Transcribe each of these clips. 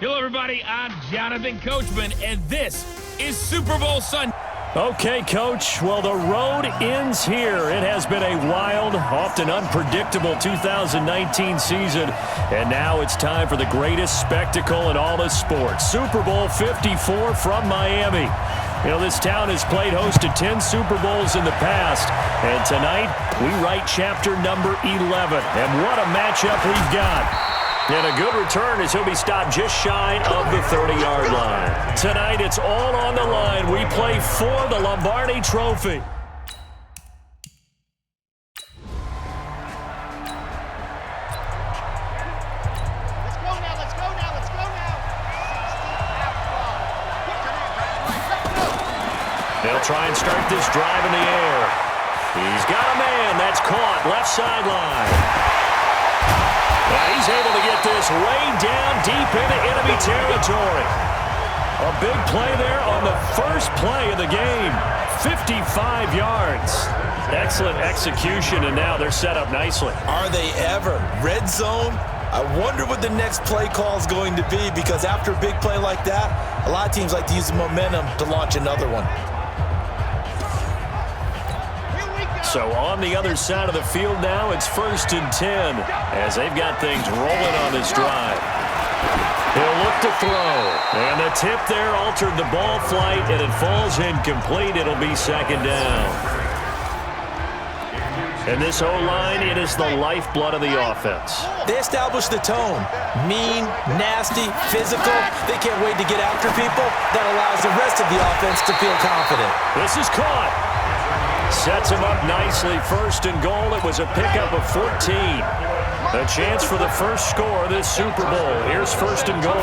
Hello, everybody. I'm Jonathan Coachman, and this is Super Bowl Sunday. Okay, Coach. Well, the road ends here. It has been a wild, often unpredictable 2019 season, and now it's time for the greatest spectacle in all of sports. Super Bowl 54 from Miami. You know, this town has played host to 10 Super Bowls in the past, and tonight we write chapter number 11. And what a matchup we've got. And a good return as he'll be stopped just shy of the 30-yard line. Tonight, it's all on the line. We play for the Lombardi Trophy. Let's go now, let's go now, let's go now. 16 They'll try and start this drive in the air. He's got a man. That's caught. Left sideline. He's able to get this way down deep into enemy territory. A big play there on the first play of the game. 55 yards. Excellent execution, and now they're set up nicely. Are they ever? Red zone? I wonder what the next play call is going to be, because after a big play like that, a lot of teams like to use the momentum to launch another one. So on the other side of the field now, it's 1st and 10 as they've got things rolling on this drive. He'll look to throw. And the tip there altered the ball flight, and it falls incomplete. It'll be 2nd down. And this O-line, it is the lifeblood of the offense. They establish the tone. Mean, nasty, physical. They can't wait to get after people. That allows the rest of the offense to feel confident. This is caught. Sets him up nicely. 1st and goal. It was a pickup of 14. A chance for the first score of this Super Bowl. Here's 1st and goal.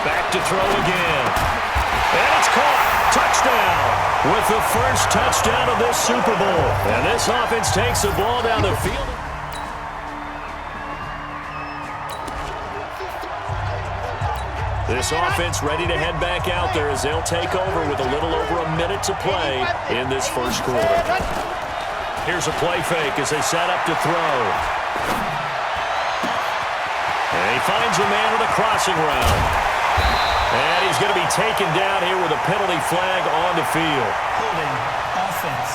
Back to throw again. And it's caught. Touchdown. With the first touchdown of this Super Bowl. And this offense takes the ball down the field. This offense ready to head back out there as they'll take over with a little over a minute to play in this first quarter. Here's a play fake as they set up to throw. And he finds a man with a crossing route. And he's going to be taken down here with a penalty flag on the field. Holding offense.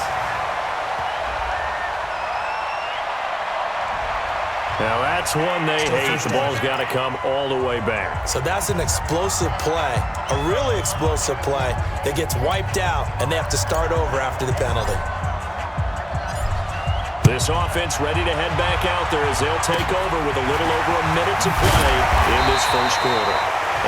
Now that's one they hate. The ball's got to come all the way back. So that's an explosive play, a really explosive play that gets wiped out, and they have to start over after the penalty. This offense ready to head back out there as they'll take over with a little over a minute to play in this first quarter.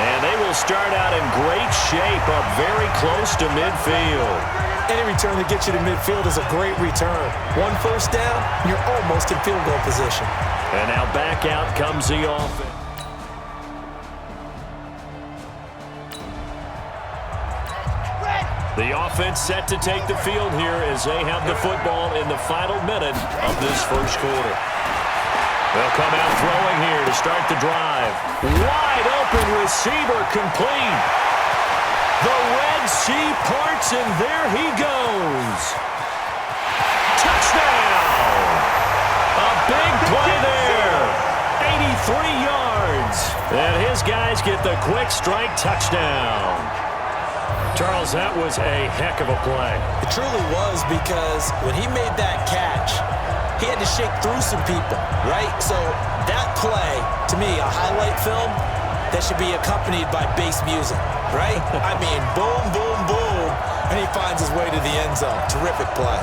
And they will start out in great shape, up very close to midfield. Any return that gets you to midfield is a great return. 1 first down, you're almost in field goal position. And now back out comes the offense. The offense set to take the field here as they have the football in the final minute of this first quarter. They'll come out throwing here to start the drive. Wide open receiver complete. The Red Sea parts, and there he goes. Touchdown! A big play there. 83 yards. And his guys get the quick strike touchdown. Charles, that was a heck of a play. It truly was, because when he made that catch, he had to shake through some people, right? So that play, to me, a highlight film that should be accompanied by bass music, right? I mean, boom, boom, boom, and he finds his way to the end zone. Terrific play.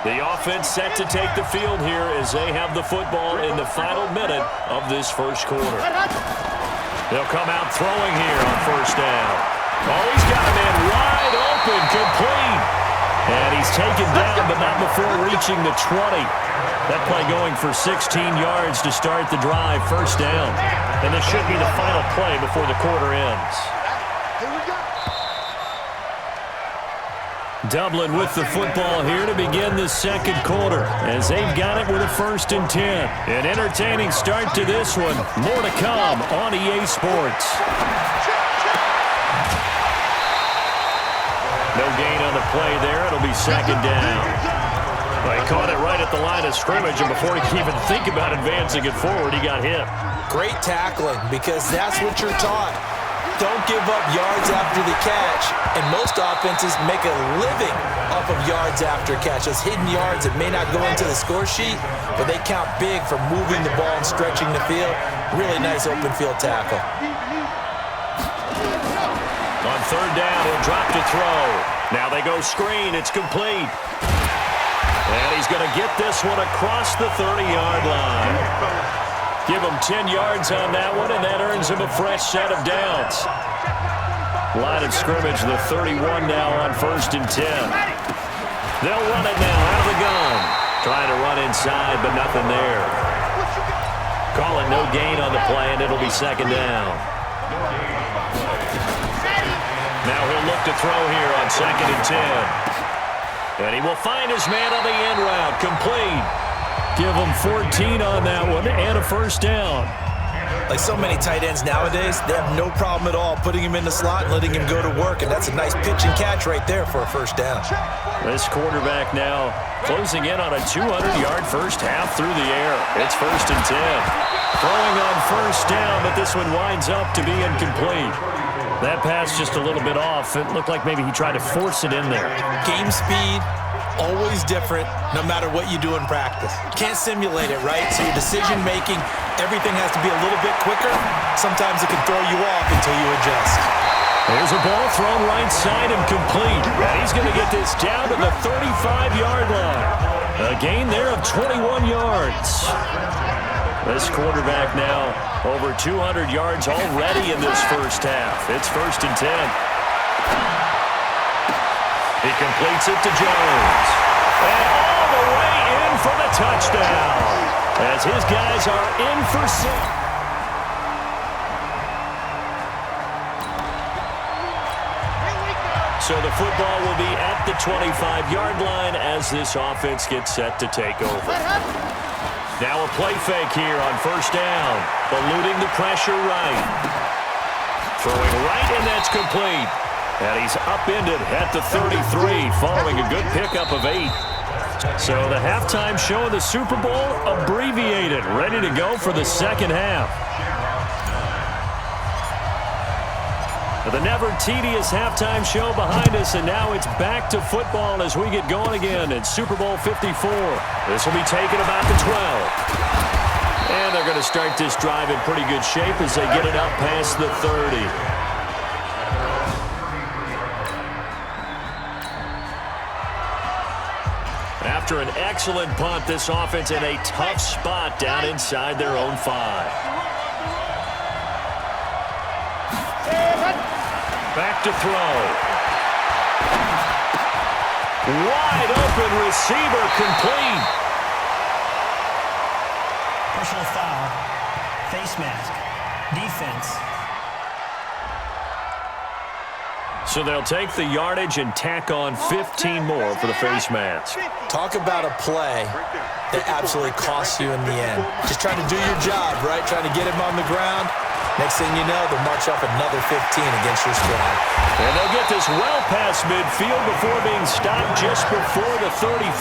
The offense set to take the field here as they have the football in the final minute of this first quarter. They'll come out throwing here on 1st down. Oh, he's got a man wide open, complete. And he's taken down, but not before reaching the 20. That play going for 16 yards to start the drive, 1st down. And this should be the final play before the quarter ends. Dublin with the football here to begin the second quarter as they've got it with a 1st and 10. An entertaining start to this one. More to come on EA Sports. No gain on the play there. It'll be second down. Well, he caught it right at the line of scrimmage, and before he could even think about advancing it forward, he got hit. Great tackling, because that's what you're taught. Don't give up yards after the catch, and most offenses make a living off of yards after catch. Those hidden yards that may not go into the score sheet, but they count big for moving the ball and stretching the field. Really nice open field tackle. On third down, he'll drop to throw. Now they go screen. It's complete. And he's going to get this one across the 30-yard line. Give him 10 yards on that one, and that earns him a fresh set of downs. Line of scrimmage, the 31 now on 1st and 10. They'll run it now out of the gun. Trying to run inside, but nothing there. Call it no gain on the play, and it'll be second down. Now he'll look to throw here on 2nd and 10. And he will find his man on the end route, complete. Give him 14 on that one and a first down. Like so many tight ends nowadays, they have no problem at all putting him in the slot and letting him go to work, and that's a nice pitch and catch right there for a first down. This quarterback now closing in on a 200-yard first half through the air. It's 1st and 10. Throwing on first down, but this one winds up to be incomplete. That pass just a little bit off. It looked like maybe he tried to force it in there. Game speed, always different no matter what you do in practice. Can't simulate it, right? So your decision-making, everything has to be a little bit quicker. Sometimes it can throw you off until you adjust. There's a ball thrown right side and complete. And he's going to get this down to the 35-yard line. A gain there of 21 yards. This quarterback now over 200 yards already in this first half. It's 1st and 10. He completes it to Jones. And all the way in for the touchdown. As his guys are in for six. So the football will be at the 25-yard line as this offense gets set to take over. Now a play fake here on first down. Eluding the pressure right. Throwing right, and that's complete. And he's upended at the 33 following a good pickup of 8. So the halftime show of the Super Bowl abbreviated, ready to go for the second half. The never tedious halftime show behind us, and now it's back to football as we get going again in Super Bowl 54. This will be taken about the 12. And they're going to start this drive in pretty good shape as they get it up past the 30. After an excellent punt, this offense in a tough spot down inside their own 5. Back to throw. Wide open receiver, complete. Personal foul. Face mask. Defense. So they'll take the yardage and tack on 15 more for the face mask. Talk about a play that absolutely costs you in the end. Just trying to do your job, right? Trying to get him on the ground. Next thing you know, they'll march off another 15 against your squad. And they'll get this well past midfield before being stopped just before the 35.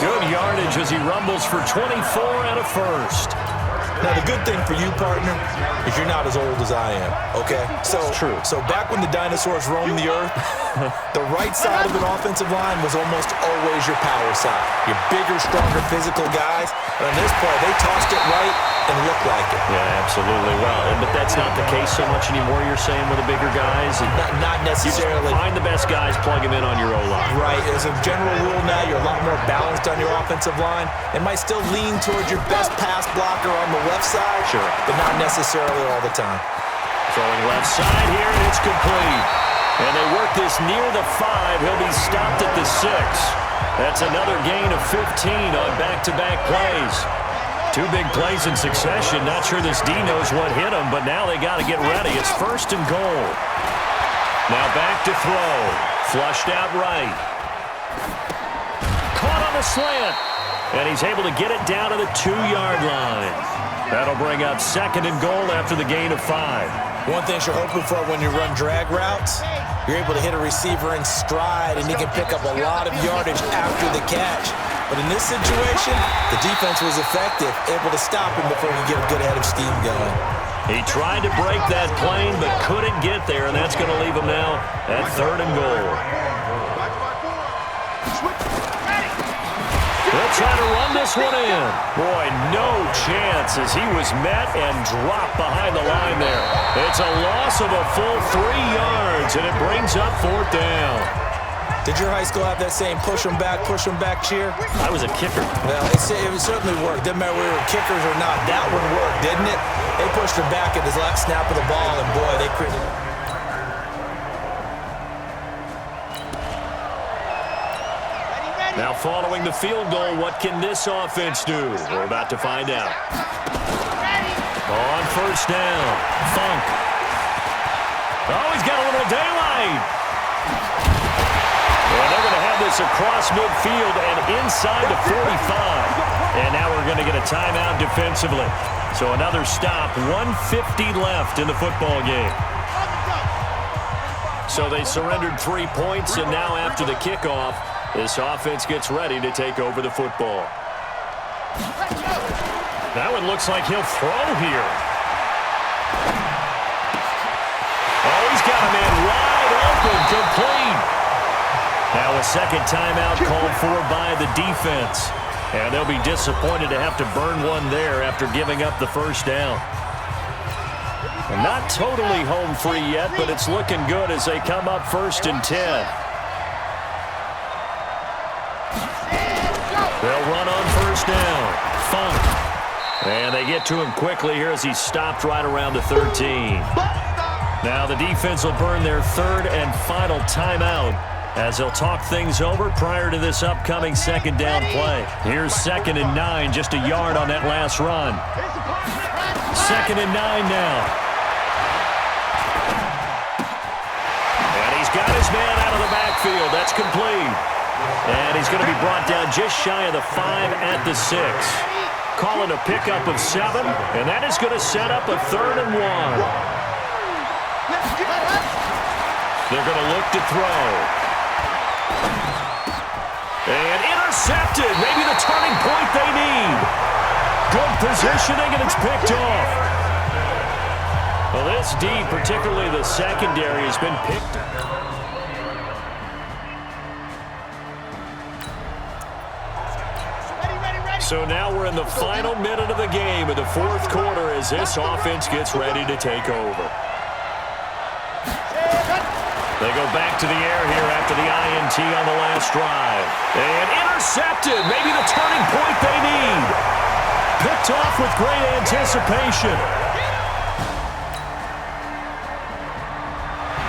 Good yardage as he rumbles for 24 and a first. Now, the good thing for you, partner, is you're not as old as I am, okay? So, true. So back when the dinosaurs roamed the earth, the right side of an offensive line was almost always your power side. Your bigger, stronger, physical guys. But on this play, they tossed it right and looked like it. Yeah, absolutely. Well, but that's not the case so much anymore, you're saying, with the bigger guys? Not necessarily. You just find the best guys, plug them in on your O-line. Right. As a general rule now, you're a lot more balanced on your offensive line. It might still lean towards your best pass blocker on the left side, sure, but not necessarily all the time. Throwing left side here, and it's complete. And they work this near the 5. He'll be stopped at the 6. That's another gain of 15 on back-to-back plays. 2 big plays in succession. Not sure this D knows what hit him, but now they got to get ready. It's 1st and goal. Now back to throw. Flushed out right. Caught on the slant. And he's able to get it down to the 2-yard line. That'll bring up 2nd and goal after the gain of 5. One thing you're hoping for when you run drag routes, you're able to hit a receiver in stride, and he can pick up a lot of yardage after the catch. But in this situation, the defense was effective, able to stop him before he get a good head of steam going. He tried to break that plane but couldn't get there, and that's going to leave him now at 3rd and goal. They'll try to run this one in. Boy, no chance as he was met and dropped behind the line there. It's a loss of a full 3 yards, and it brings up 4th down. Did your high school have that same push 'em back cheer? I was a kicker. Well, it certainly worked. Didn't matter whether we were kickers or not. That one worked, didn't it? They pushed him back at his last snap of the ball, and boy, they created. Now following the field goal, what can this offense do? We're about to find out. On 1st down, Funk. Oh, he's got a little daylight. Well, they're going to have this across midfield and inside the 45. And now we're going to get a timeout defensively. So another stop, 1:50 left in the football game. So they surrendered 3 points, and now after the kickoff, this offense gets ready to take over the football. That one looks like he'll throw here. Oh, he's got a man wide open, complete. Now a 2nd timeout called for by the defense. And they'll be disappointed to have to burn one there after giving up the 1st down. And not totally home free yet, but it's looking good as they come up 1st and 10. They'll run on 1st down. Funk. And they get to him quickly here as he's stopped right around the 13. Now the defense will burn their 3rd and final timeout as they'll talk things over prior to this upcoming 2nd down play. Here's 2nd and 9, just a yard on that last run. 2nd and 9 now. And he's got his man out of the backfield. That's complete. And he's going to be brought down just shy of the 5 at the 6. Calling a pickup of 7, and that is going to set up a 3rd and 1. They're going to look to throw. And intercepted. Maybe the turning point they need. Good positioning, and it's picked off. Well, this D, particularly the secondary, has been picked. So now we're in the final minute of the game in the 4th quarter as this offense gets ready to take over. They go back to the air here after the INT on the last drive. And intercepted. Maybe the turning point they need. Picked off with great anticipation.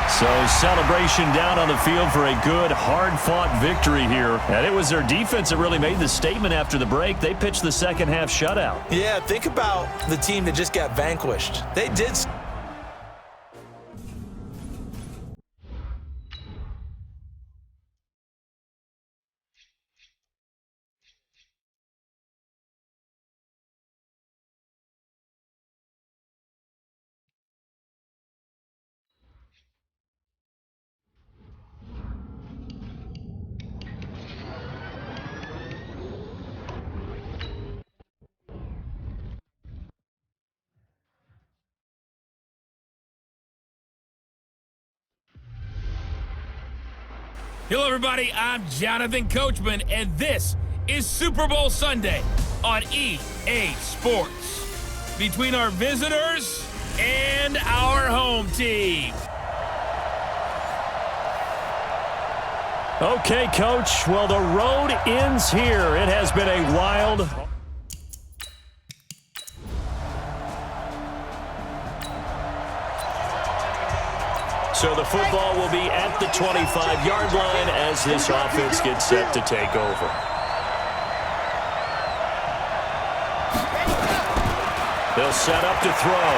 So celebration down on the field for a good, hard-fought victory here. And it was their defense that really made the statement after the break. They pitched the second half shutout. Yeah, think about the team that just got vanquished. They did. Hello, everybody. I'm Jonathan Coachman, and this is Super Bowl Sunday on EA Sports. Between our visitors and our home team. Okay, Coach. Well, the road ends here. It has been a wild... So the football will be at the 25-yard line as this offense gets set to take over. They'll set up to throw.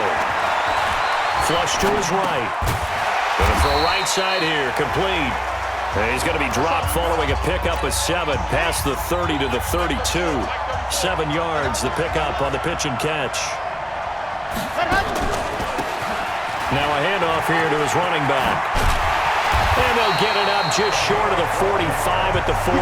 Flush to his right. Going to throw right side here, complete. And he's going to be dropped following a pickup of 7 past the 30 to the 32. 7 yards, the pickup on the pitch and catch. Now a handoff here to his running back. And they'll get it up just short of the 45 at the 44.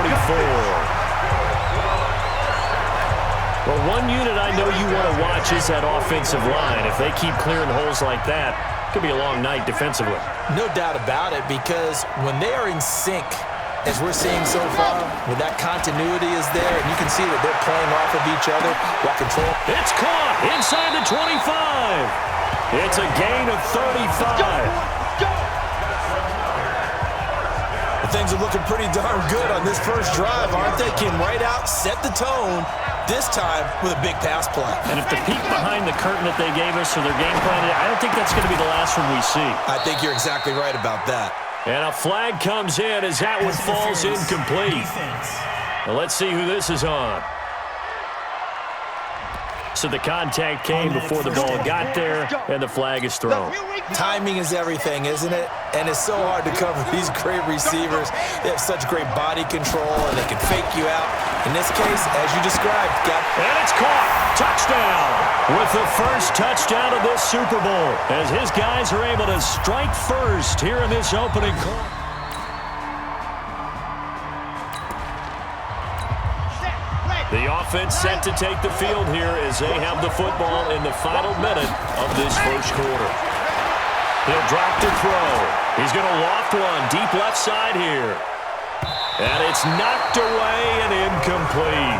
Well, one unit I know you want to watch is that offensive line. If they keep clearing holes like that, it could be a long night defensively. No doubt about it, because when they are in sync, as we're seeing so far, when that continuity is there, and you can see that they're playing off of each other while control. It's caught inside the 25. It's a gain of 35. Things are looking pretty darn good on this first drive, aren't they? Came right out, set the tone, this time with a big pass play. And if the peek behind the curtain that they gave us or their game plan, I don't think that's going to be the last one we see. I think you're exactly right about that. And a flag comes in as that one falls incomplete. Well, let's see who this is on. So the contact came before the ball got there, and the flag is thrown. Timing is everything, isn't it? And it's so hard to cover these great receivers. They have such great body control, and they can fake you out. In this case, as you described, and it's caught. Touchdown. With the first touchdown of this Super Bowl, as his guys are able to strike first here in this opening quarter. The offense set to take the field here as they have the football in the final minute of this first quarter. He'll drop to throw. He's going to loft one deep left side here. And it's knocked away and incomplete.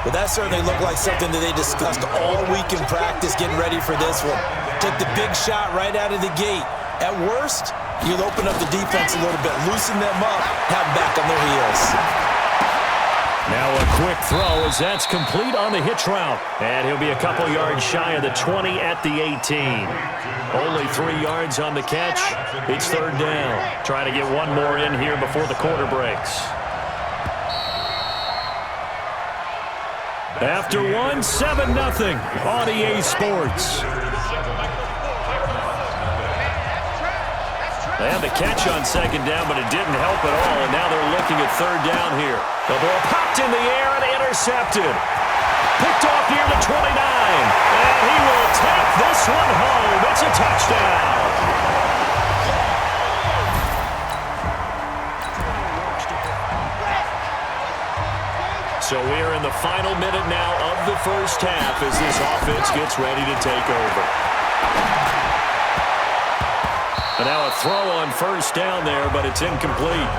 Well, that certainly looked like something that they discussed all week in practice getting ready for this one. Take the big shot right out of the gate. At worst, you'll open up the defense a little bit, loosen them up, have them back on their heels. Now a quick throw as that's complete on the hitch route. And he'll be a couple yards shy of the 20 at the 18. Only 3 yards on the catch. It's third down. Trying to get one more in here before the quarter breaks. After one, 7-0 on EA Sports. They had the catch on second down, but it didn't help at all, and now they're looking at third down here. The ball popped in the air and intercepted. Picked off near the 29, and he will take this one home. It's a touchdown. So we are in the final minute now of the first half as this offense gets ready to take over. And now a throw on first down there, but it's incomplete.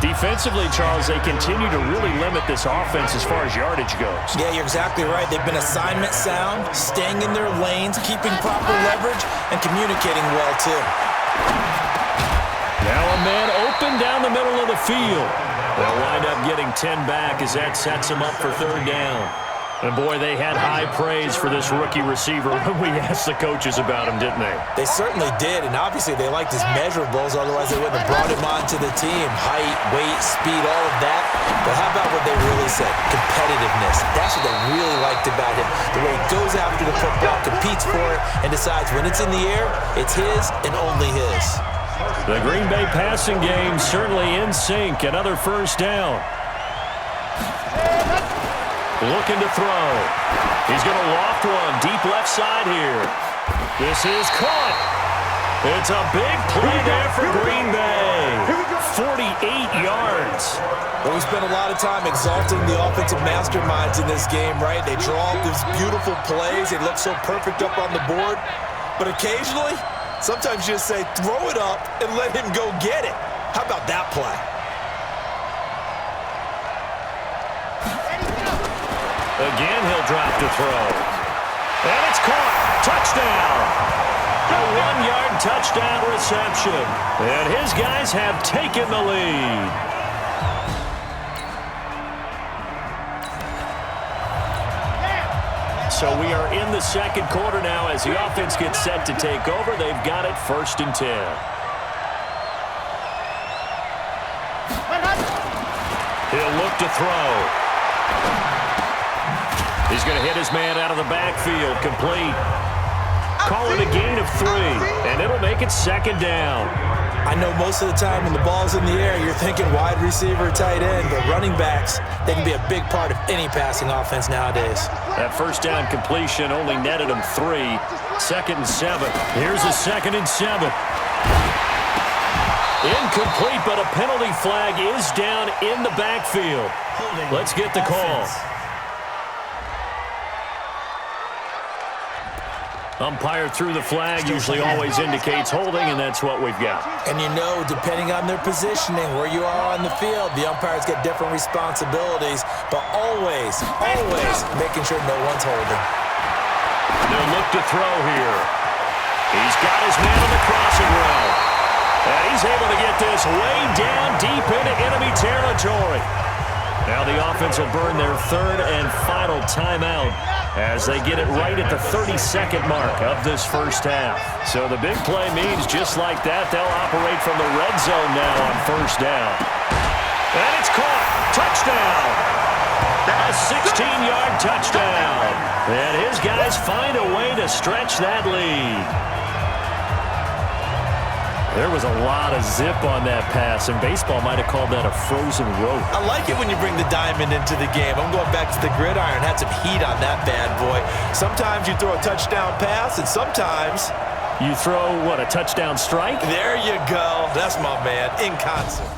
Defensively, Charles, they continue to really limit this offense as far as yardage goes. Yeah, you're exactly right. They've been assignment sound, staying in their lanes, keeping proper leverage, and communicating well, too. Now a man open down the middle of the field. They'll wind up getting 10 back as that sets them up for third down. And, boy, they had high praise for this rookie receiver when we asked the coaches about him, didn't they? They certainly did, and obviously they liked his measurables, otherwise they wouldn't have brought him onto the team. Height, weight, speed, all of that. But how about what they really said? Competitiveness. That's what they really liked about him. The way he goes after the football, competes for it, and decides when it's in the air, it's his and only his. The Green Bay passing game certainly in sync. Another first down. Looking to throw. He's going to loft one deep left side here. This is caught. It's a big play there for Green Bay. 48 yards. Well, we spent a lot of time exalting the offensive masterminds in this game, right? They draw up these beautiful plays. They look so perfect up on the board. But occasionally, sometimes you just say, throw it up and let him go get it. How about that play? Again, he'll drop to throw. And it's caught. Touchdown. A 1-yard touchdown reception. And his guys have taken the lead. So we are in the second quarter now as the offense gets set to take over. They've got it 1st and 10. He'll look to throw. He's going to hit his man out of the backfield. Complete. Call it a gain of 3, and it'll make it 2nd down. I know most of the time when the ball's in the air, you're thinking wide receiver, tight end, but running backs, they can be a big part of any passing offense nowadays. That first down completion only netted him 3. 2nd and 7. Here's a 2nd and 7. Incomplete, but a penalty flag is down in the backfield. Let's get the call. Umpire threw the flag, usually always indicates holding, and that's what we've got. And you know, depending on their positioning, where you are on the field, the umpires get different responsibilities, but always making sure no one's holding. They'll look to throw here. He's got his man on the crossing route. And he's able to get this way down deep into enemy territory. Now the offense will burn their 3rd and final timeout as they get it right at the 32nd mark of this first half. So the big play means just like that, they'll operate from the red zone now on 1st down. And it's caught. Touchdown. A 16-yard touchdown. And his guys find a way to stretch that lead. There was a lot of zip on that pass, and baseball might have called that a frozen rope. I like it when you bring the diamond into the game. I'm going back to the gridiron. Had some heat on that bad boy. Sometimes you throw a touchdown pass, and sometimes you throw, what, a touchdown strike? There you go. That's my man, in concert.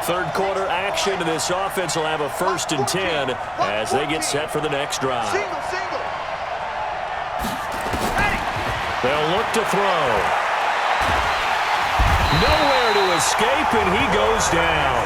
Third quarter action, and this offense will have a 1st and 10 as they get set for the next drive. They'll look to throw. Nowhere to escape, and he goes down.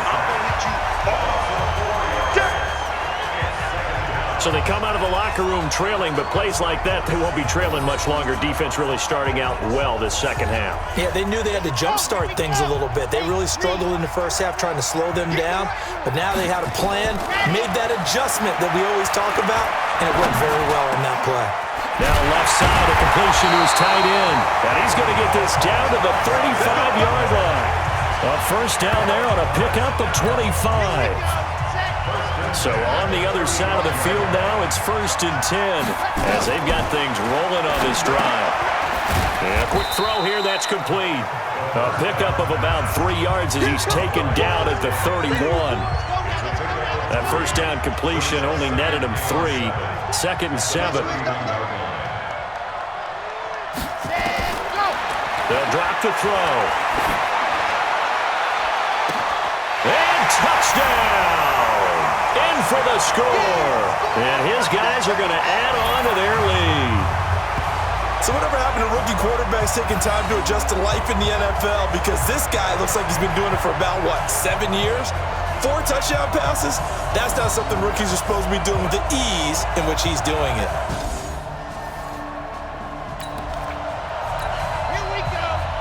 So they come out of the locker room trailing, but plays like that, they won't be trailing much longer. Defense really starting out well this 2nd half. Yeah, they knew they had to jumpstart things a little bit. They really struggled in the 1st half trying to slow them down, but now they had a plan, made that adjustment that we always talk about, and it worked very well on that play. Now left side, a completion to his tight end. And he's going to get this down to the 35-yard line. A 1st down there on a pickup of 25. So on the other side of the field now, it's 1st and 10 as they've got things rolling on this drive. And a quick throw here, that's complete. A pickup of about 3 yards as he's taken down at the 31. That 1st down completion only netted him 3. 2nd and 7. They'll drop the throw. And touchdown! In for the score. And his guys are going to add on to their lead. So whatever happened to rookie quarterbacks taking time to adjust to life in the NFL? Because this guy looks like he's been doing it for about, 7 years? 4 touchdown passes? That's not something rookies are supposed to be doing with the ease in which he's doing it.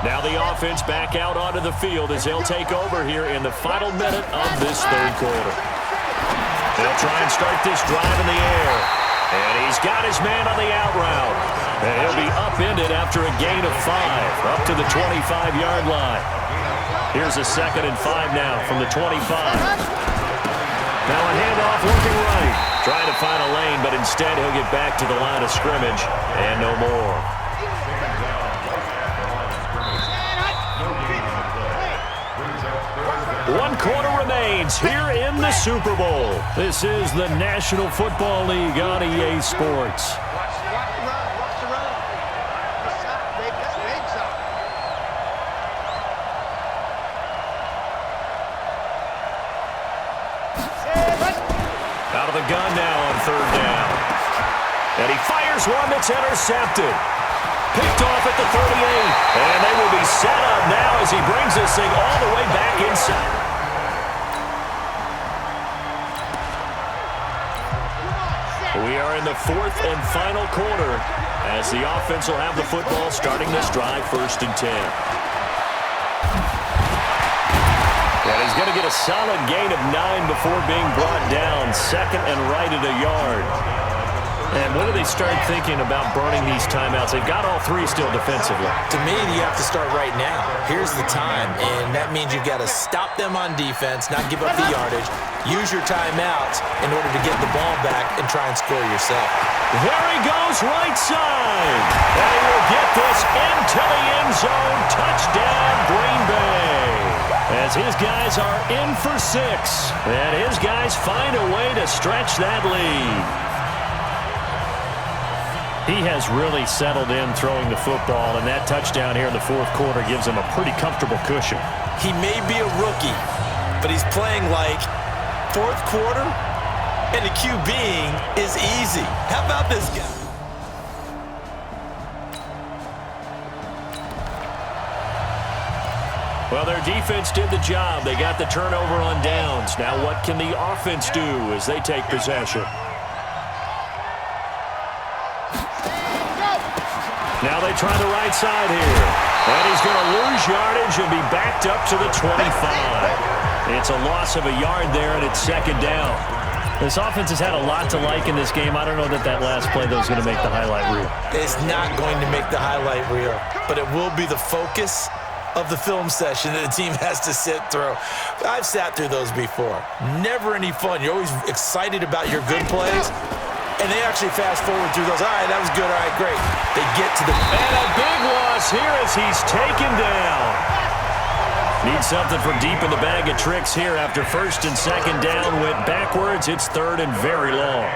Now the offense back out onto the field as they'll take over here in the final minute of this 3rd quarter. They'll try and start this drive in the air. And he's got his man on the out route. And he'll be upended after a gain of 5 up to the 25-yard line. Here's a 2nd and 5 now from the 25. Now a handoff looking right. Trying to find a lane, but instead he'll get back to the line of scrimmage and no more. One quarter remains here in the Super Bowl. This is the National Football League on EA Sports. Out of the gun now on 3rd down. And he fires one that's intercepted. Picked off at the 38. And they will be set up now as he brings this thing all the way back inside. We are in the 4th and final quarter as the offense will have the football starting this drive 1st and 10. And he's going to get a solid gain of 9 before being brought down. 2nd and right at a yard. And when do they start thinking about burning these timeouts? They've got all 3 still defensively. To me, you have to start right now. Here's the time, and that means you've got to stop them on defense, not give up the yardage, use your timeouts in order to get the ball back and try and score yourself. There he goes, right side. And he will get this into the end zone. Touchdown, Green Bay. as his guys are in for 6. And his guys find a way to stretch that lead. He has really settled in throwing the football, and that touchdown here in the fourth quarter gives him a pretty comfortable cushion. He may be a rookie, but he's playing like fourth quarter, and the QBing is easy. How about this guy? Well, their defense did the job. They got the turnover on downs. Now what can the offense do as they take possession? Now they try the right side here. And he's going to lose yardage and be backed up to the 25. It's a loss of a yard there, and it's second down. This offense has had a lot to like in this game. I don't know that last play, though, is going to make the highlight reel. It's not going to make the highlight reel, but it will be the focus of the film session that the team has to sit through. I've sat through those before. Never any fun. You're always excited about your good plays. And they actually fast forward through those. All right, that was good. All right, great. They get to the... And a big loss here as he's taken down. Need something from deep in the bag of tricks here after first and second down went backwards. It's third and very long.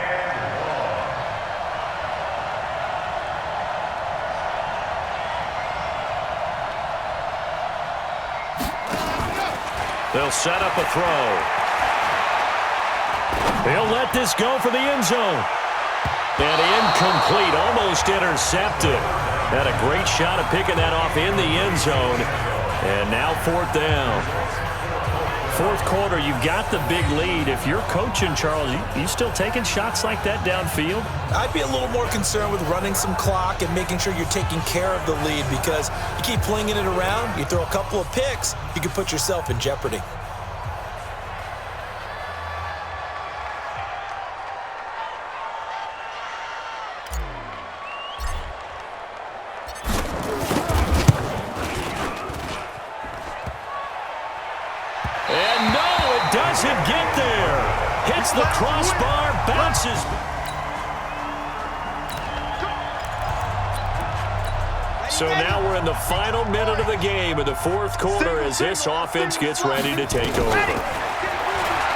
They'll set up a throw. They'll let this go for the end zone. And incomplete, almost intercepted. Had a great shot at picking that off in the end zone. And now fourth down. Fourth quarter, you've got the big lead. If you're coaching, Charles, you still taking shots like that downfield? I'd be a little more concerned with running some clock and making sure you're taking care of the lead, because you keep flinging it around, you throw a couple of picks, you can put yourself in jeopardy. Doesn't get there. Hits the crossbar, bounces. So now we're in the final minute of the game in the fourth quarter as this offense gets ready to take over.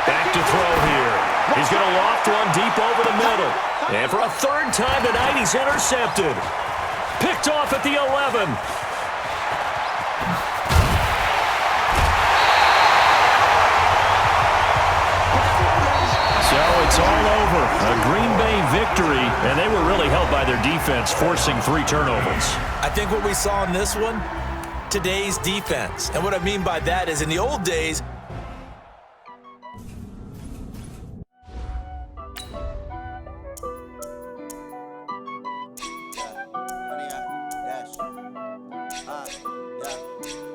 Back to throw here. He's going to loft one deep over the middle. And for a third time tonight, he's intercepted. Picked off at the 11. So it's all over. A Green Bay victory, and they were really helped by their defense, forcing 3 turnovers. I think what we saw in this one, today's defense. And what I mean by that is in the old days,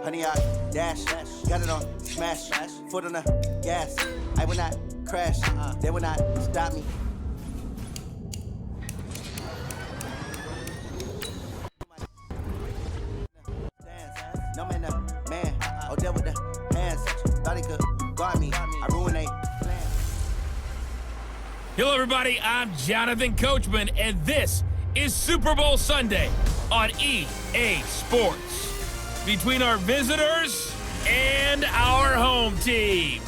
Honey, I dash, got it on, smash, foot on the gas. I will not crash, they will not stop me. No man, man, oh, deal with the hands, thought he could guard me, I ruined they plan. Hello, everybody, I'm Jonathan Coachman, and this is Super Bowl Sunday on EA Sports. Between our visitors and our home team.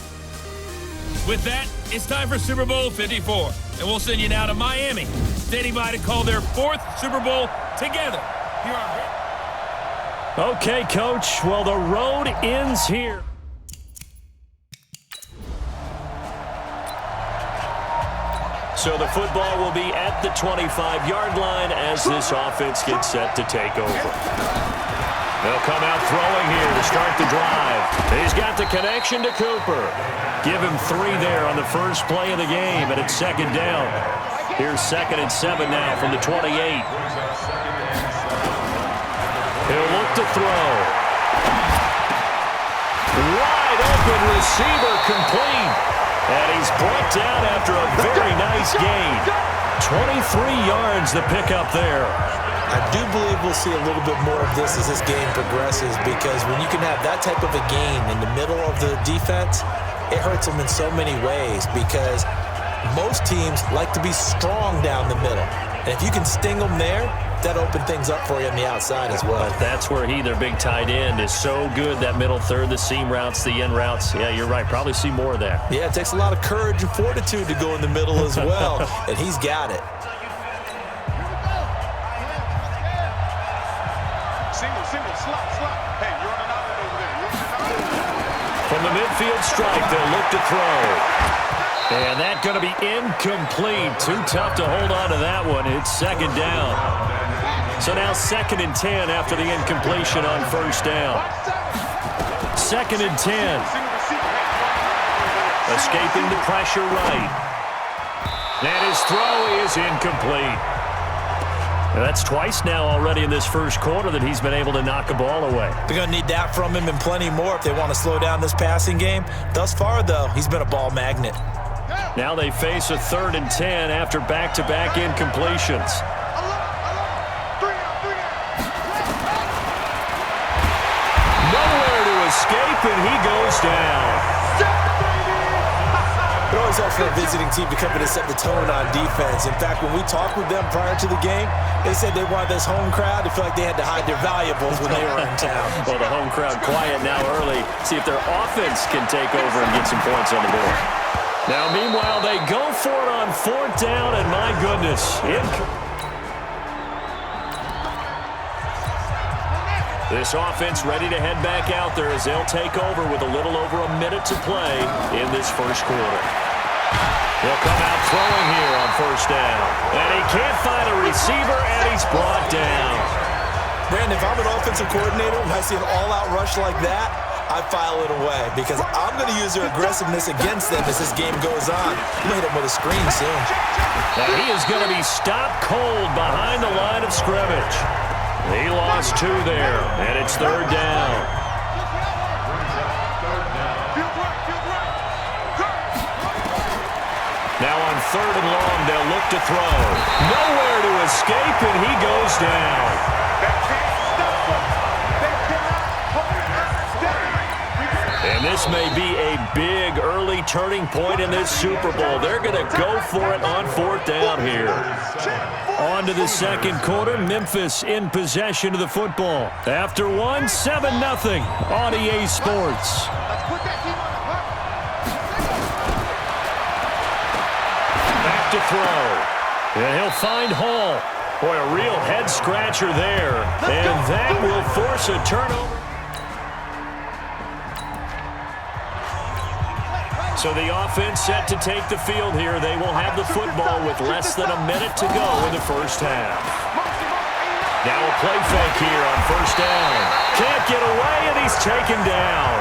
With that, it's time for Super Bowl 54. And we'll send you now to Miami, standing by to call their 4th Super Bowl together. Here are... Okay, Coach. Well, the road ends here. So the football will be at the 25-yard line as this offense gets set to take over. They'll come out throwing here to start the drive. He's got the connection to Cooper. Give him 3 there on the first play of the game, and it's second down. Here's 2nd and 7 now from the 28. He'll look to throw. Wide open receiver complete. And he's brought down after a very nice gain. 23 yards the pickup there. I do believe we'll see a little bit more of this as this game progresses, because when you can have that type of a gain in the middle of the defense, it hurts them in so many ways, because most teams like to be strong down the middle. And if you can sting them there, that opened things up for you on the outside as well. But that's where their big tight end, is so good, that middle third, the seam routes, the in routes. Yeah, you're right. Probably see more of that. Yeah, it takes a lot of courage and fortitude to go in the middle as well, and he's got it. Single, slot. Hey, you're on an island over there. From the midfield strike, they'll look to throw. And that's going to be incomplete. Too tough to hold on to that one. It's second down. So now 2nd and 10 after the incompletion on first down. 2nd and 10. Escaping the pressure right. And his throw is incomplete. And that's twice now already in this first quarter that he's been able to knock a ball away. They're going to need that from him and plenty more if they want to slow down this passing game. Thus far, though, he's been a ball magnet. Now they face a 3rd and 10 after back-to-back incompletions. Nowhere to escape, and he goes down. It always helps for a visiting team to come in and set the tone on defense. In fact, when we talked with them prior to the game, they said they wanted this home crowd to feel like they had to hide their valuables when they were in town. Well, the home crowd quiet now early. See if their offense can take over and get some points on the board. Now, meanwhile, they go for it on 4th down, and my goodness, this offense ready to head back out there as they'll take over with a little over a minute to play in this first quarter. He'll come out throwing here on first down. And he can't find a receiver, and he's brought down. Brandon, if I'm an offensive coordinator and I see an all-out rush like that, I file it away because I'm going to use their aggressiveness against them as this game goes on. I'm going to hit them with a screen soon. Now he is going to be stopped cold behind the line of scrimmage. He lost 2 there, and it's 3rd down. Now on 3rd and long, they'll look to throw. Nowhere to escape, and he goes down. And this may be a big early turning point in this Super Bowl. They're going to go for it on 4th down here. On to the second quarter. Memphis in possession of the football. After 1, 7-0 on EA Sports. Back to throw. And he'll find Hall. Boy, a real head-scratcher there. And that will force a turnover. So the offense set to take the field here. They will have the football with less than a minute to go in the first half. Now a play fake here on first down. Can't get away, and he's taken down.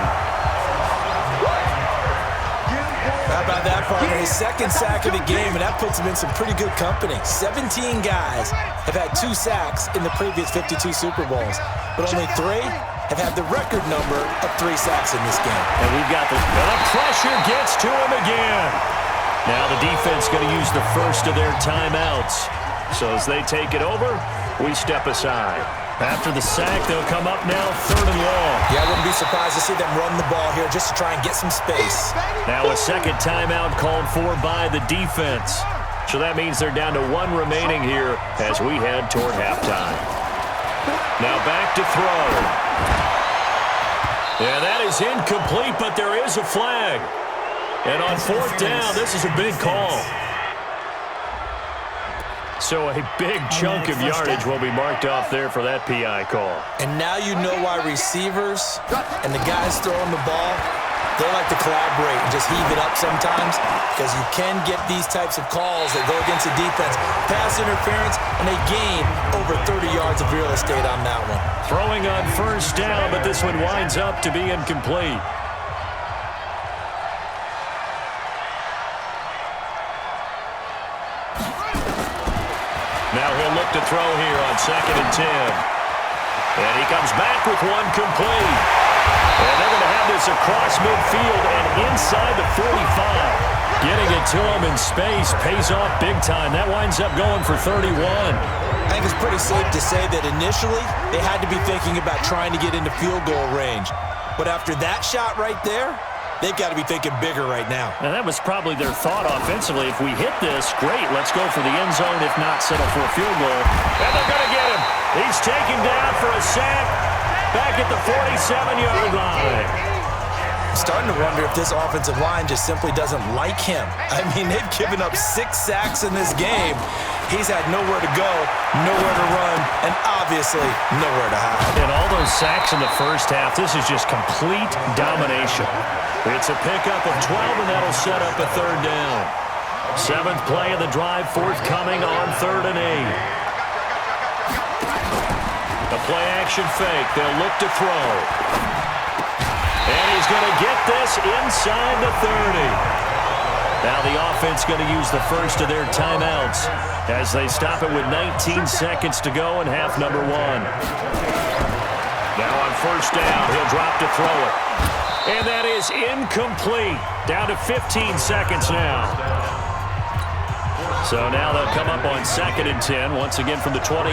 How about that, partner? His 2nd sack of the game, and that puts him in some pretty good company. 17 guys have had 2 sacks in the previous 52 Super Bowls, but only 3 have had the record number of 3 sacks in this game. And we've got the pressure gets to him again. Now the defense going to use the first of their timeouts. So as they take it over, we step aside. After the sack, they'll come up now 3rd and long. Yeah, I wouldn't be surprised to see them run the ball here just to try and get some space. Now a second timeout called for by the defense. So that means they're down to 1 remaining here as we head toward halftime. Now back to throw. Yeah, that is incomplete, but there is a flag. And on 4th down, this is a big call. So a big chunk of yardage will be marked off there for that PI call. And now you know why receivers and the guys throwing the ball, they like to collaborate and just heave it up sometimes because you can get these types of calls that go against the defense. Pass interference, and they gain over 30 yards of real estate on that one. Throwing on first down, but this one winds up to be incomplete. Now he'll look to throw here on 2nd and 10. And he comes back with 1 complete. And they're going to have this across midfield and inside the 45. Getting it to him in space pays off big time. That winds up going for 31. I think it's pretty safe to say that initially they had to be thinking about trying to get into field goal range. But after that shot right there, they've got to be thinking bigger right now. And that was probably their thought offensively. If we hit this, great, let's go for the end zone. If not, settle for a field goal. And they're going to get him. He's taken down for a sack back at the 47-yard line. I'm starting to wonder if this offensive line just simply doesn't like him. I mean, they've given up 6 sacks in this game. He's had nowhere to go, nowhere to run, and obviously nowhere to hide. And all those sacks in the first half, this is just complete domination. It's a pickup of 12, and that'll set up a third down. 7th play of the drive forthcoming on 3rd and 8. A play-action fake. They'll look to throw. And he's going to get this inside the 30. Now the offense going to use the first of their timeouts as they stop it with 19 seconds to go in half number 1. Now on first down, he'll drop to throw it. And that is incomplete. Down to 15 seconds now. So now they'll come up on 2nd and 10, once again from the 28.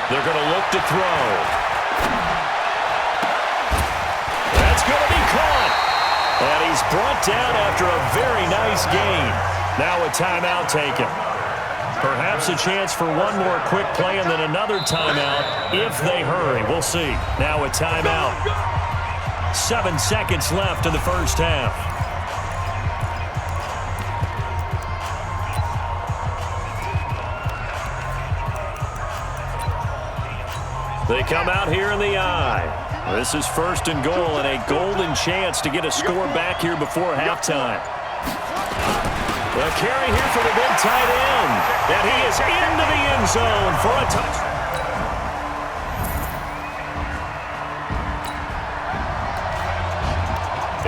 They're going to look to throw. That's going to be caught. And he's brought down after a very nice gain. Now a timeout taken. Perhaps a chance for one more quick play and then another timeout if they hurry. We'll see. Now a timeout. 7 seconds left in the first half. They come out here in the eye. This is 1st and goal and a golden chance to get a score back here before halftime. The carry here for the big tight end. And he is into the end zone for a touchdown.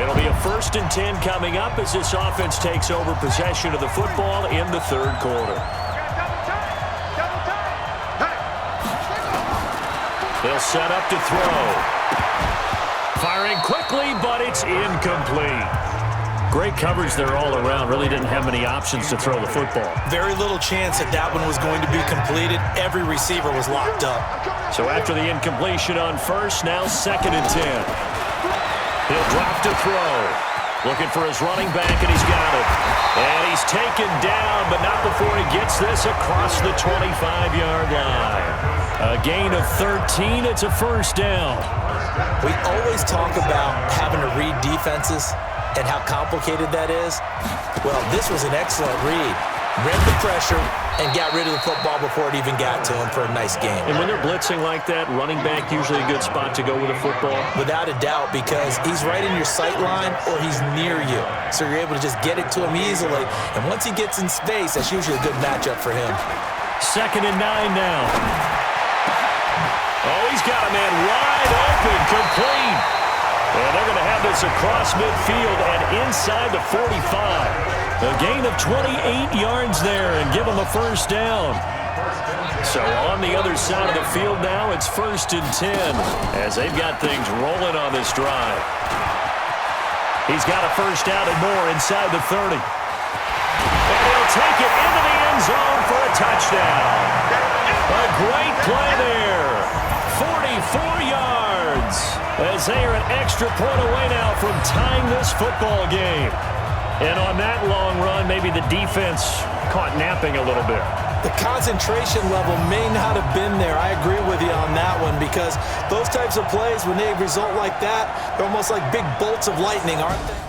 It'll be a 1st and 10 coming up as this offense takes over possession of the football in the 3rd quarter. They'll set up to throw. Firing quickly, but it's incomplete. Great coverage there all around. Really didn't have many options to throw the football. Very little chance that that one was going to be completed. Every receiver was locked up. So after the incompletion on first, now 2nd and 10. He'll drop to throw. Looking for his running back, and he's got it. And he's taken down, but not before he gets this across the 25-yard line. A gain of 13. It's a first down. We always talk about having to read defenses and how complicated that is. Well, this was an excellent read. Read the pressure and got rid of the football before it even got to him for a nice game. And when they're blitzing like that, running back usually a good spot to go with a football? Without a doubt, because he's right in your sight line or he's near you. So you're able to just get it to him easily. And once he gets in space, that's usually a good matchup for him. 2nd and 9 now. Oh, he's got a man wide open, complete. And they're going to have this across midfield and inside the 45. A gain of 28 yards there and give them a first down. So on the other side of the field now, it's 1st and 10 as they've got things rolling on this drive. He's got a first down and more inside the 30. And he'll take it into the end zone for a touchdown. A great play there. 44 yards as they are an extra point away now from tying this football game. And on that long run, maybe the defense caught napping a little bit. The concentration level may not have been there. I agree with you on that one because those types of plays, when they result like that, they're almost like big bolts of lightning, aren't they?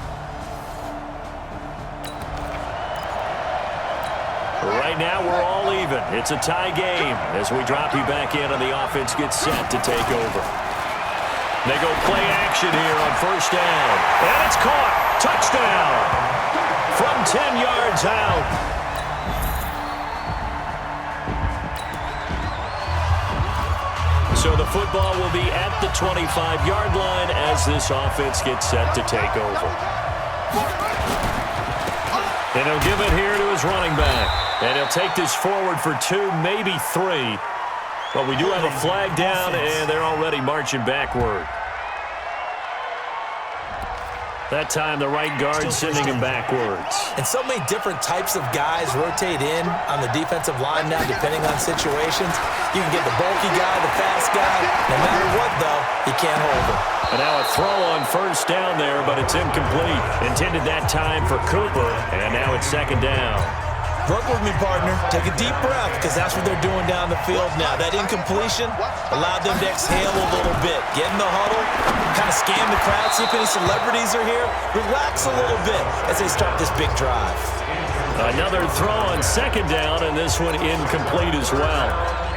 Right now, we're all even. It's a tie game as we drop you back in and the offense gets set to take over. They go play action here on first down. And it's caught. Touchdown. From 10 yards out. So the football will be at the 25-yard line as this offense gets set to take over. And he'll give it here to his running back. And he'll take this forward for 2, maybe 3. But we do have a flag down, and they're already marching backward. That time the right guard sending him backwards. And so many different types of guys rotate in on the defensive line now, depending on situations. You can get the bulky guy, the fast guy. No matter what, though, he can't hold him. And now a throw on first down there, but it's incomplete. Intended that time for Cooper, and now it's second down. Work with me, partner. Take a deep breath, because that's what they're doing down the field now. That incompletion allowed them to exhale a little bit. Get in the huddle, kind of scan the crowd, see if any celebrities are here. Relax a little bit as they start this big drive. Another throw on second down, and this one incomplete as well.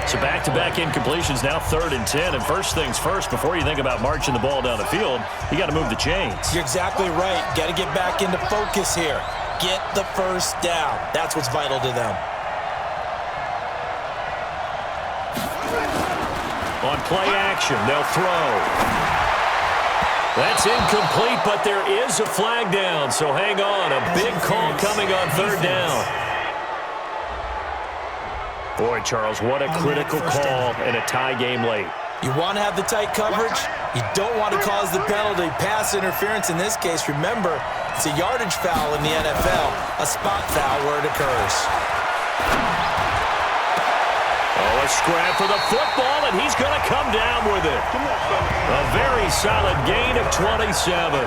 So back-to-back incompletions, now 3rd and 10. And first things first, before you think about marching the ball down the field, you got to move the chains. You're exactly right. Got to get back into focus here. Get the first down. That's what's vital to them. On play action, they'll throw. That's incomplete, but there is a flag down, so hang on. A big call coming on 3rd down. Boy, Charles, what a critical call in a tie game late. You want to have the tight coverage. You don't want to cause the penalty. Pass interference in this case, remember, it's a yardage foul in the NFL, a spot foul where it occurs. Oh, a scrap for the football, and he's going to come down with it. A very solid gain of 27.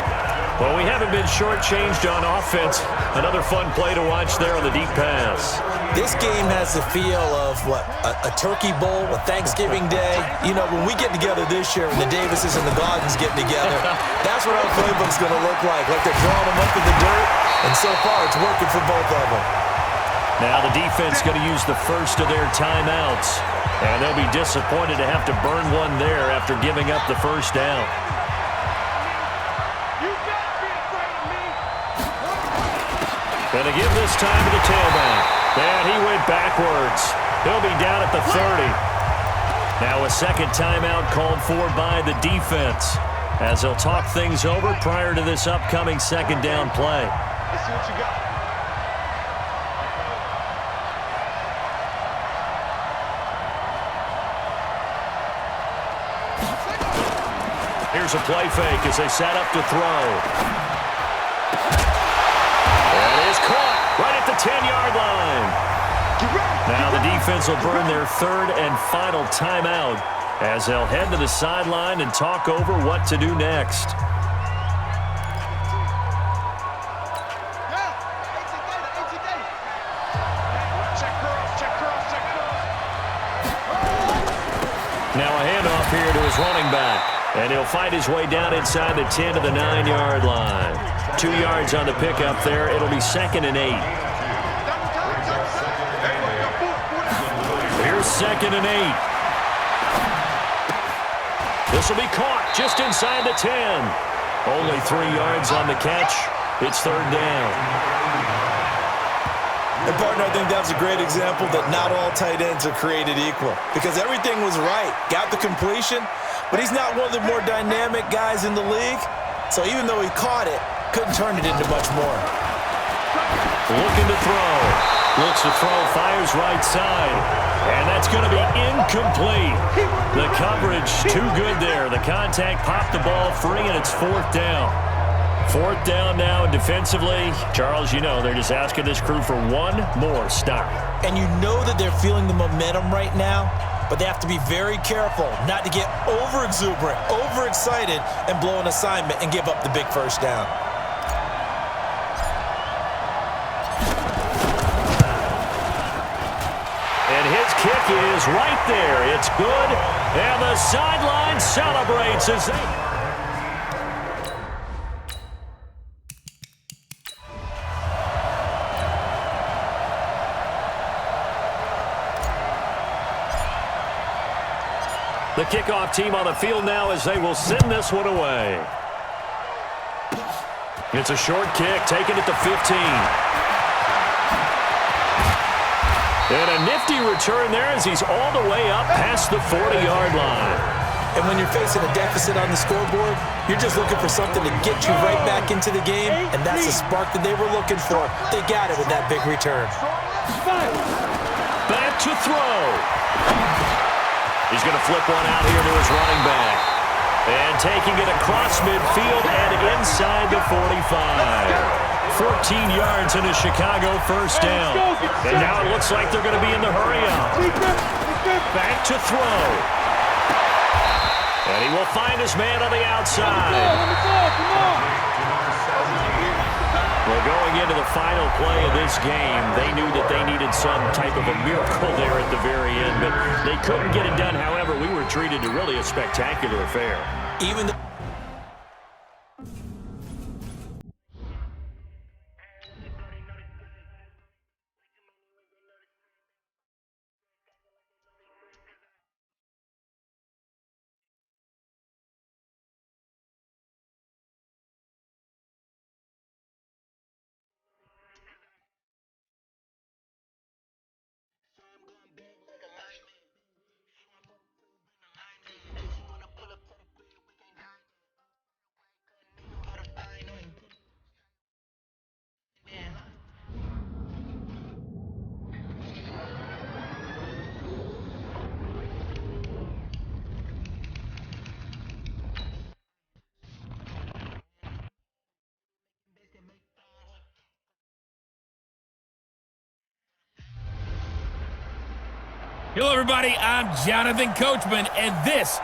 Well, we haven't been shortchanged on offense. Another fun play to watch there on the deep pass. This game has the feel of, what, a turkey bowl, a Thanksgiving day. You know, when we get together this year, when the Davises and the Gaudens get together, that's what our playbook's going to look like they're drawing them up in the dirt, and so far it's working for both of them. Now the defense going to use the first of their timeouts, and they'll be disappointed to have to burn one there after giving up the first down. Going to give this time to the tailback. And he went backwards. He'll be down at the 30. Now a second timeout called for by the defense as they'll talk things over prior to this upcoming second down play. Let's see what you got. Here's a play fake as they set up to throw. And it is caught right at the 10-yard line. Now the defense will burn their 3rd and final timeout as they'll head to the sideline and talk over what to do next. Now a handoff here to his running back. And he'll fight his way down inside the 10 to the 9-yard line. 2 yards on the pickup there. It'll be 2nd and 8. Here's 2nd and 8. This will be caught just inside the 10. Only 3 yards on the catch. It's 3rd down. And, partner, I think that's a great example that not all tight ends are created equal because everything was right. Got the completion, but he's not one of the more dynamic guys in the league. So even though he caught it, couldn't turn it into much more. Looking to throw. Looks to throw, fires right side. And that's going to be incomplete. The coverage too good there. The contact popped the ball free, and it's 4th down. 4th down now, and defensively, Charles, you know, they're just asking this crew for one more stop. And you know that they're feeling the momentum right now, but they have to be very careful not to get over-exuberant, overexcited, and blow an assignment and give up the big first down. And his kick is right there. It's good, and the sideline celebrates as they... The kickoff team on the field now as they will send this one away. It's a short kick, taken at the 15. And a nifty return there as he's all the way up past the 40-yard line. And when you're facing a deficit on the scoreboard, you're just looking for something to get you right back into the game, and that's the spark that they were looking for. They got it with that big return. Back to throw. He's going to flip one out here to his running back. And taking it across midfield and inside the 45. 14 yards in a Chicago first down. And now it looks like they're going to be in the hurry-up. Back to throw. And he will find his man on the outside. Well, going into the final play of this game, they knew that they needed some type of a miracle there at the very end, but they couldn't get it done. However, we were treated to really a spectacular affair. Even the Hello, everybody. I'm Jonathan Coachman, and this.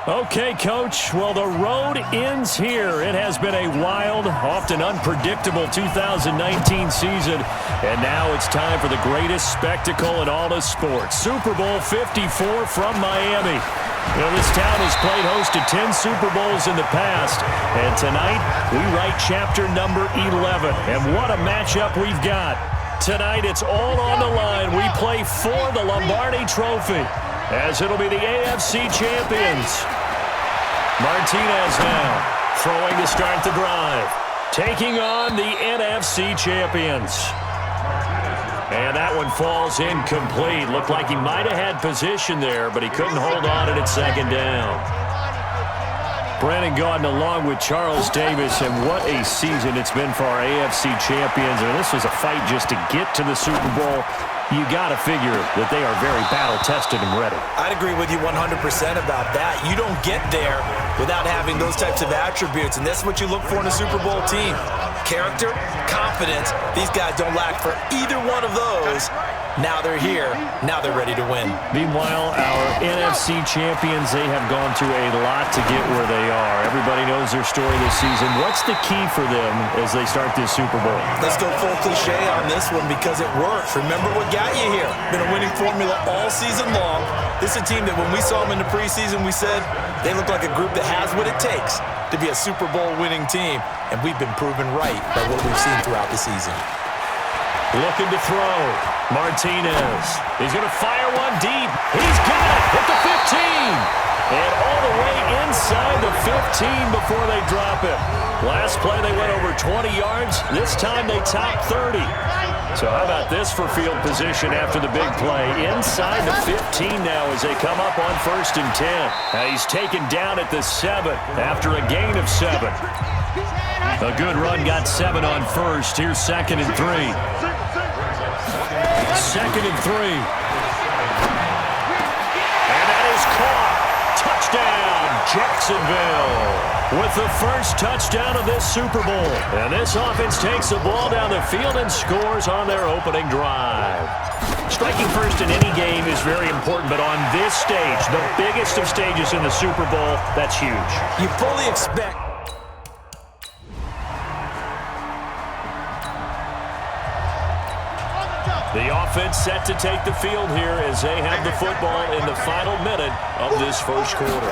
Okay, Coach. Well, the road ends here. It has been a wild, often unpredictable 2019 season, and now it's time for the greatest spectacle in all of sports. Super Bowl 54 from Miami. You know, this town has played host to 10 Super Bowls in the past, and tonight we write chapter number 11. And what a matchup we've got. Tonight, it's all on the line. We play for the Lombardi Trophy, as it'll be the AFC champions. Martinez now throwing to start the drive, taking on the NFC champions. And that one falls incomplete. Looked like he might have had position there, but he couldn't hold on at second down. Brandon Gaudin along with Charles Davis, and what a season it's been for our AFC champions. And this was a fight just to get to the Super Bowl. You got to figure that they are very battle-tested and ready. I'd agree with you 100% about that. You don't get there without having those types of attributes, and that's what you look for in a Super Bowl team. Character, confidence. These guys don't lack for either one of those. Now they're here. Now they're ready to win. Meanwhile, our NFC champions, they have gone through a lot to get where they are. Everybody knows their story this season. What's the key for them as they start this Super Bowl? Let's go full cliche on this one because it works. Remember what got you here. Been a winning formula all season long. This is a team that when we saw them in the preseason, we said they look like a group that has what it takes to be a Super Bowl winning team. And we've been proven right by what we've seen throughout the season. Looking to throw. Martinez. He's going to fire one deep. He's got it at the 15. And all the way inside the 15 before they drop it. Last play they went over 20 yards. This time they topped 30. So how about this for field position after the big play? Inside the 15 now as they come up on 1st and 10. Now he's taken down at the 7 after a gain of 7. A good run got 7 on 1st. Here's 2nd and 3. 2nd and 3. And that is caught. Touchdown, Jacksonville. With the first touchdown of this Super Bowl. And this offense takes the ball down the field and scores on their opening drive. Striking first in any game is very important, but on this stage, the biggest of stages in the Super Bowl, that's huge. You fully expect the offense set to take the field here as they have the football in the final minute of this first quarter.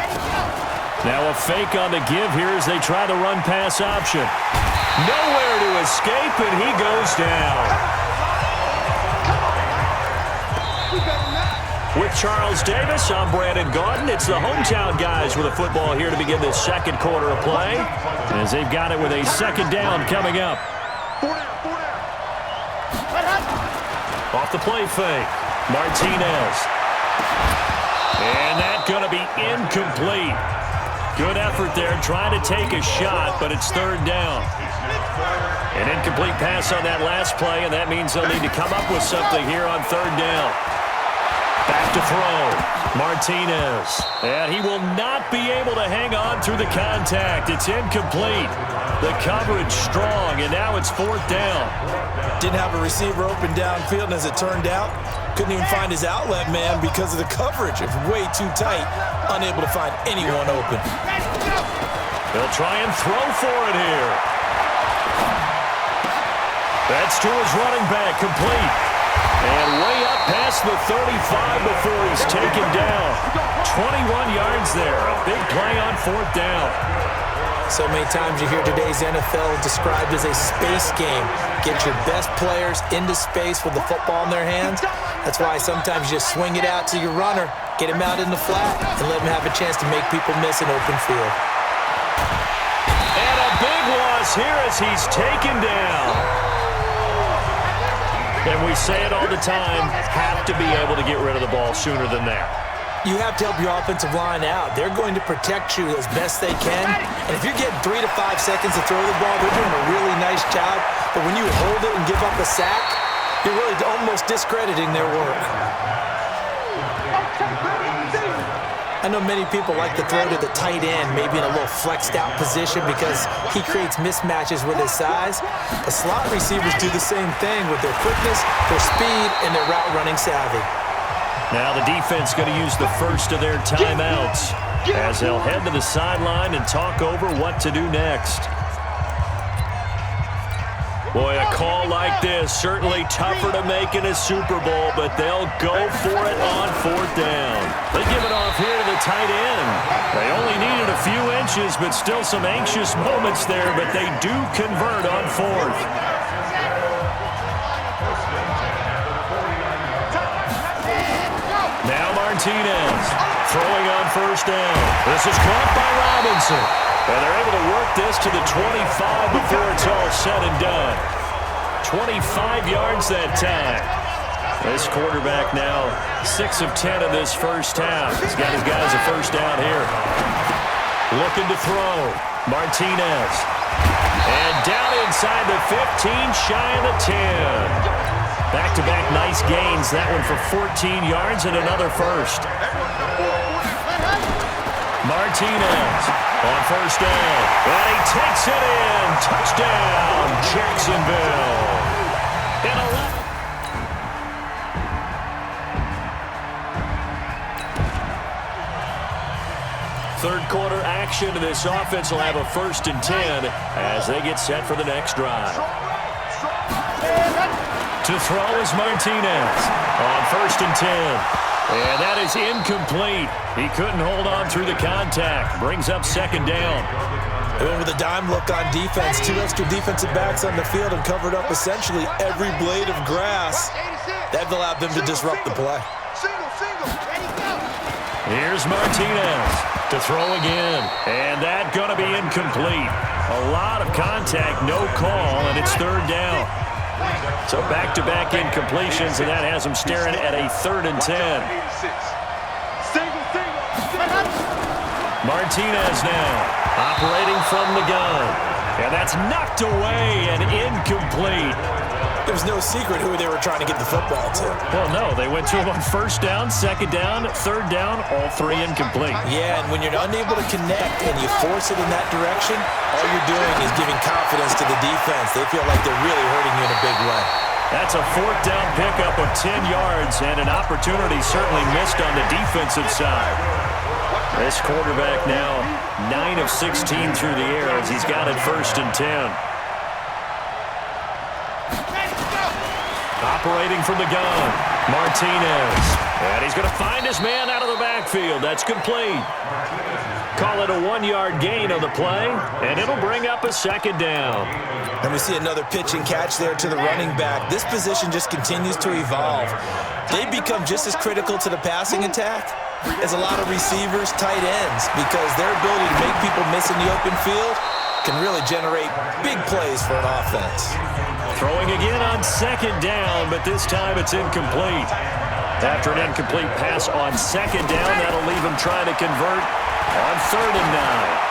Now a fake on the give here as they try the run-pass option. Nowhere to escape, and he goes down. With Charles Davis, I'm Brandon Gaudin. It's the hometown guys with a football here to begin this second quarter of play, as they've got it with a 2nd down coming up. Off the play fake, Martinez. And that's going to be incomplete. Good effort there, trying to take a shot, but it's 3rd down. An incomplete pass on that last play, and that means they'll need to come up with something here on 3rd down. Back to throw. Martinez. And he will not be able to hang on through the contact. It's incomplete. The coverage strong, and now it's 4th down. Didn't have a receiver open downfield, and as it turned out, couldn't even find his outlet man because of the coverage. It's way too tight, unable to find anyone open. He'll try and throw for it here. That's to his running back, complete. And way up past the 35 before he's taken down. 21 yards there. A big play on 4th down. So many times you hear today's NFL described as a space game. Get your best players into space with the football in their hands. That's why sometimes you just swing it out to your runner, get him out in the flat, and let him have a chance to make people miss an open field. And a big loss here as he's taken down. And we say it all the time, have to be able to get rid of the ball sooner than that. You have to help your offensive line out. They're going to protect you as best they can. And if you're getting 3 to 5 seconds to throw the ball, they're doing a really nice job. But when you hold it and give up a sack, you're really almost discrediting their work. I know many people like to throw to the tight end, maybe in a little flexed out position because he creates mismatches with his size. The slot receivers do the same thing with their quickness, their speed, and their route running savvy. Now the defense going to use the first of their timeouts as they'll head to the sideline and talk over what to do next. Boy, a call like this, certainly tougher to make in a Super Bowl, but they'll go for it on 4th down. They give it off here to the tight end. They only needed a few inches, but still some anxious moments there, but they do convert on 4th. Now Martinez throwing on 1st down. This is caught by Robinson. And they're able to work this to the 25 before it's all said and done. 25 yards that time. This quarterback now 6 of 10 in this first half. He's got his guys a first down here. Looking to throw. Martinez. And down inside the 15, shy of the 10. Back-to-back nice gains. That one for 14 yards and another first. Martinez on 1st down. And he takes it in. Touchdown, Jacksonville. In a third quarter action, this offense will have a 1st and 10 as they get set for the next drive. To throw is Martinez on 1st and 10. And that is incomplete. He couldn't hold on through the contact. Brings up 2nd down. They went with a dime look on defense. 2 extra defensive backs on the field and covered up essentially every blade of grass. That allowed them to disrupt the play. Here's Martinez to throw again. And that going to be incomplete. A lot of contact, no call, and it's 3rd down. So back-to-back incompletions, and that has them staring at a 3rd and 10. Martinez now operating from the gun. And that's knocked away and incomplete. There was no secret who they were trying to get the football to. Well, no, they went to him on 1st down, 2nd down, 3rd down, all 3 incomplete. Yeah, and when you're unable to connect and you force it in that direction, all you're doing is giving confidence to the defense. They feel like they're really hurting you in a big way. That's a 4th down pickup of 10 yards and an opportunity certainly missed on the defensive side. This quarterback now 9 of 16 through the air as he's got it 1st and 10. Operating from the gun, Martinez. And he's going to find his man out of the backfield. That's complete. Call it a 1-yard gain on the play, and it'll bring up a 2nd down. And we see another pitch and catch there to the running back. This position just continues to evolve. They become just as critical to the passing attack as a lot of receivers, tight ends, because their ability to make people miss in the open field can really generate big plays for an offense. Throwing again on 2nd down, but this time it's incomplete. After an incomplete pass on 2nd down, that'll leave him trying to convert on 3rd and 9.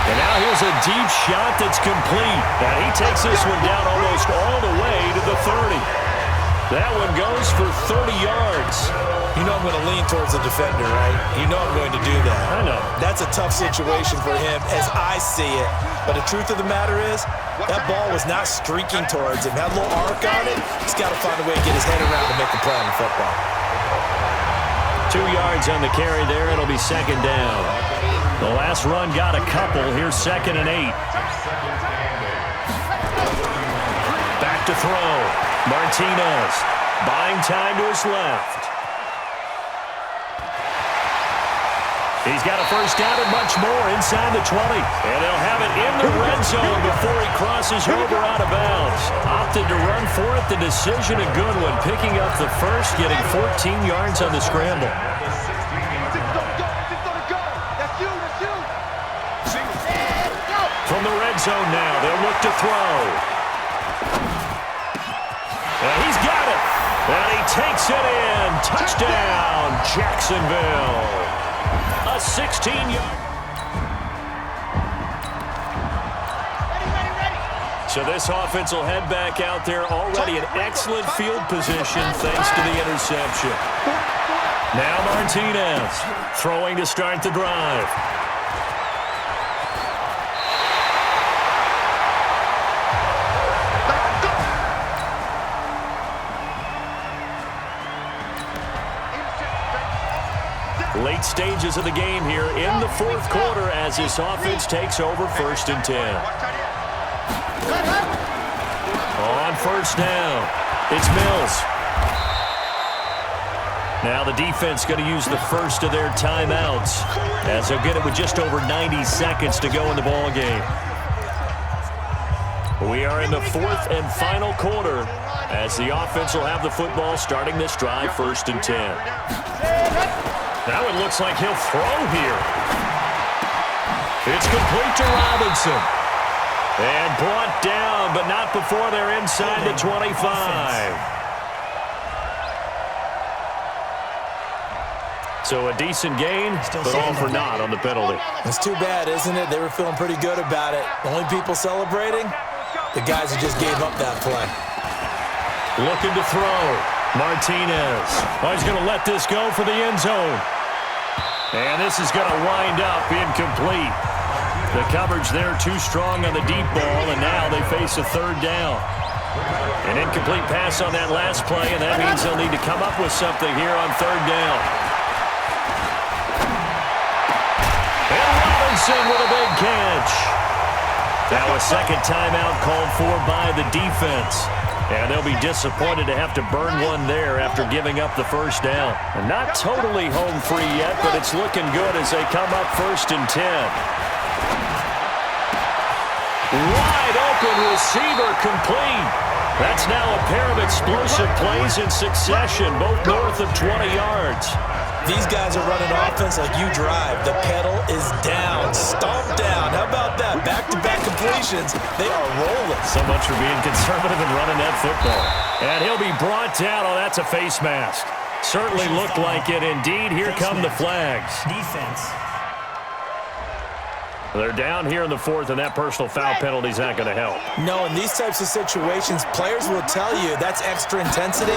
And now here's a deep shot that's complete. And he takes this one down almost all the way to the 30. That one goes for 30 yards. You know I'm going to lean towards the defender, right? You know I'm going to do that. I know. That's a tough situation for him as I see it. But the truth of the matter is, that ball was not streaking towards him. Had a little arc on it. He's got to find a way to get his head around to make a play on the football. 2 yards on the carry there. It'll be second down. The last run got a couple. Here's 2nd and 8. Back to throw. Martinez buying time to his left. He's got a first down and much more inside the 20. And they'll have it in the red zone before he crosses over out of bounds. Opted to run for it. The decision a good one. Picking up the first, getting 14 yards on the scramble. From the red zone now, they'll look to throw. And he's got it. And he takes it in. Touchdown, Jacksonville. A 16-yard. So this offense will head back out there already in excellent field position thanks to the interception. Now Martinez throwing to start the drive. Late stages of the game here in the fourth quarter as this offense takes over 1st and 10. On first down, it's Mills. Now the defense going to use the first of their timeouts as they'll get it with just over 90 seconds to go in the ball game. We are in the 4th and final quarter as the offense will have the football starting this drive 1st and 10. Now it looks like he'll throw here. It's complete to Robinson. And brought down, but not before they're inside the 25. So a decent gain, but all for naught on the penalty. That's too bad, isn't it? They were feeling pretty good about it. The only people celebrating, the guys who just gave up that play. Looking to throw. Martinez. Oh, he's going to let this go for the end zone. And this is going to wind up incomplete. The coverage there too strong on the deep ball, and now they face a 3rd down. An incomplete pass on that last play, and that means they'll need to come up with something here on 3rd down. And Robinson with a big catch. Now a second timeout called for by the defense. And they'll be disappointed to have to burn one there after giving up the first down. And not totally home free yet, but it's looking good as they come up 1st and 10. Wide open receiver complete. That's now a pair of explosive plays in succession, both north of 20 yards. These guys are running offense like you drive. The pedal is down, stomped down. How about that? Back-to-back completions. They are rolling. So much for being conservative and running that football. And he'll be brought down. Oh, that's a face mask. Certainly looked like it. Indeed, here come the flags. Defense. They're down here in the 4th, and that personal foul penalty is not going to help. No, in these types of situations, players will tell you that's extra intensity.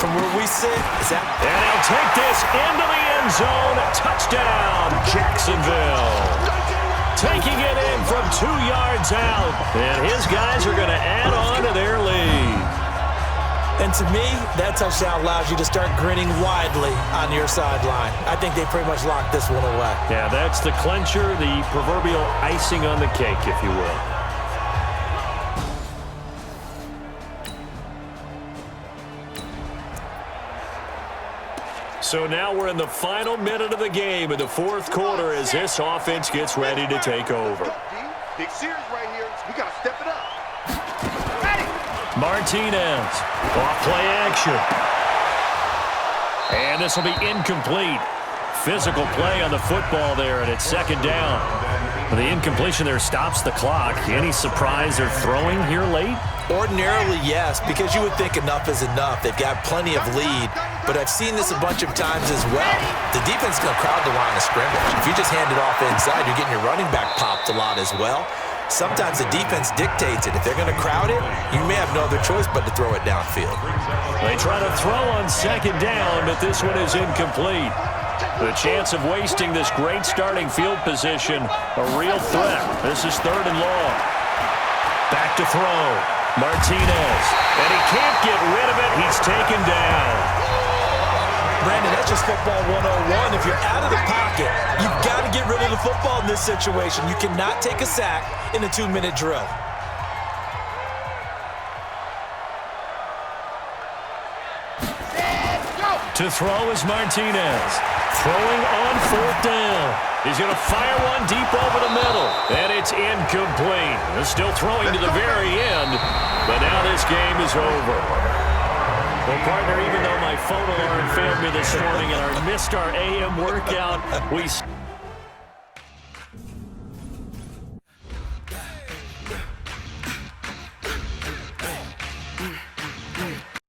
From where we sit, is that... And he'll take this into the end zone. Touchdown, Jacksonville. Taking it in from 2 yards out. And his guys are going to add on to their lead. And to me, that touchdown allows you to start grinning widely on your sideline. I think they pretty much locked this one away. Yeah, that's the clincher, the proverbial icing on the cake, if you will. So now we're in the final minute of the game in the 4th quarter as this offense gets ready to take over. Big series right here. We got to step it up. Martinez, off play action. And this will be incomplete. Physical play on the football there, and it's 2nd down. The incompletion there stops the clock. Any surprise they're throwing here late? Ordinarily, yes, because you would think enough is enough. They've got plenty of lead, but I've seen this a bunch of times as well. The defense is going to crowd the line of scrimmage. If you just hand it off inside, you're getting your running back popped a lot as well. sometimes the defense dictates it. If they're going to crowd it, you may have no other choice but to throw it downfield. They try to throw on second down, but this one is incomplete. The chance of wasting this great starting field position, a real threat. This is 3rd and long. Back to throw. Martinez. And he can't get rid of it. He's taken down. Brandon, that's just football 101. If you're out of the pocket, you've got to get rid of the football in this situation. You cannot take a sack in a 2-minute drill. To throw is Martinez. Throwing on 4th down. He's going to fire one deep over the middle. And it's incomplete. They're still throwing to the very end. But now this game is over. Well, partner, even though my phone alarm failed me this morning and I missed our AM workout, we